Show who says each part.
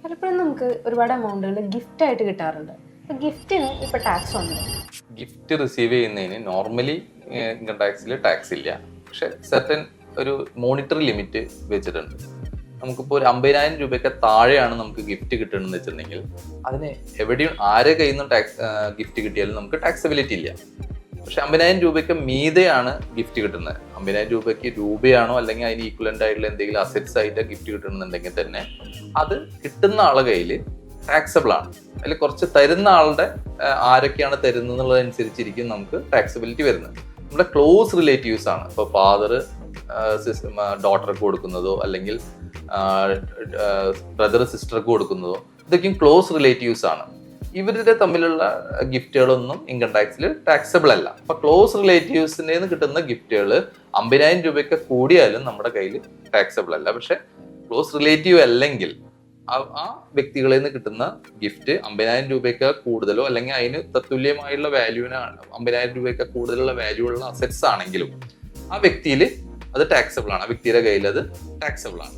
Speaker 1: പലപ്പോഴും നമുക്ക് ഒരുപാട് എമൗണ്ടുകൾ ഗിഫ്റ്റ് ആയിട്ട് കിട്ടാറുണ്ട്. അപ്പൊ ഗിഫ്റ്റിന് ഇപ്പൊ ടാക്സ് ഉണ്ട്.
Speaker 2: ഗിഫ്റ്റ് റിസീവ് ചെയ്യുന്നതിന് നോർമലി ഇൻകം ടാക്സിൽ ടാക്സ് ഇല്ല. പക്ഷെ സെർട്ടൻ ഒരു മോണിറ്ററി ലിമിറ്റ് വെച്ചിട്ടുണ്ട്. നമുക്കിപ്പോൾ ഒരു 50,000 രൂപയൊക്കെ താഴെയാണ് നമുക്ക് ഗിഫ്റ്റ് കിട്ടണമെന്ന് വെച്ചിട്ടുണ്ടെങ്കിൽ അതിന് എവിടെയും ആരെ കയ്യിൽ നിന്നും ഗിഫ്റ്റ് കിട്ടിയാലും നമുക്ക് ടാക്സബിലിറ്റി ഇല്ല. പക്ഷെ 50,000 രൂപയ്ക്ക് മീതെയാണ് ഗിഫ്റ്റ് കിട്ടുന്നത്. 50,000 രൂപയ്ക്ക് രൂപയാണോ അല്ലെങ്കിൽ അതിന് ഈക്വലന്റ് ആയിട്ടുള്ള എന്തെങ്കിലും അസറ്റ്സ് ആയിട്ട് ഗിഫ്റ്റ് കിട്ടണമെന്നുണ്ടെങ്കിൽ തന്നെ അത് കിട്ടുന്ന ആളുടെ കയ്യിൽ ടാക്സബിൾ ആണ്. അതിൽ കുറച്ച് തരുന്ന ആളുടെ ആരൊക്കെയാണ് തരുന്നത് എന്നുള്ളതനുസരിച്ചിരിക്കും നമുക്ക് ടാക്സബിലിറ്റി വരുന്നത്. നമ്മുടെ ക്ലോസ് റിലേറ്റീവ്സ് ആണ്. ഇപ്പോൾ ഫാദർ ഡോട്ടർക്ക് കൊടുക്കുന്നതോ അല്ലെങ്കിൽ ബ്രദർ സിസ്റ്റർക്ക് കൊടുക്കുന്നതോ ഇതൊക്കെയും ക്ലോസ് റിലേറ്റീവ്സ് ആണ്. ഇവരുടെ തമ്മിലുള്ള ഗിഫ്റ്റുകളൊന്നും ഇൻകം ടാക്സിൽ ടാക്സബിൾ അല്ല. അപ്പൊ ക്ലോസ് റിലേറ്റീവ്സിൻ്റെ നിന്ന് കിട്ടുന്ന ഗിഫ്റ്റുകൾ 50,000 രൂപയൊക്കെ കൂടിയാലും നമ്മുടെ കയ്യിൽ ടാക്സബിൾ അല്ല. പക്ഷെ ക്ലോസ് റിലേറ്റീവ് അല്ലെങ്കിൽ ആ വ്യക്തികളിൽ നിന്ന് കിട്ടുന്ന ഗിഫ്റ്റ് 50,000 രൂപയൊക്കെ കൂടുതലോ അല്ലെങ്കിൽ അതിന് തത്തുല്യമായുള്ള വാല്യൂവിനാണ് 50,000 രൂപയൊക്കെ കൂടുതലുള്ള വാല്യൂ ഉള്ള അസറ്റ്സ് ആണെങ്കിലും ആ വ്യക്തിയിൽ അത് ടാക്സബിൾ ആണ്. ആ വ്യക്തിയുടെ കയ്യിൽ അത് ടാക്സബിൾ ആണ്.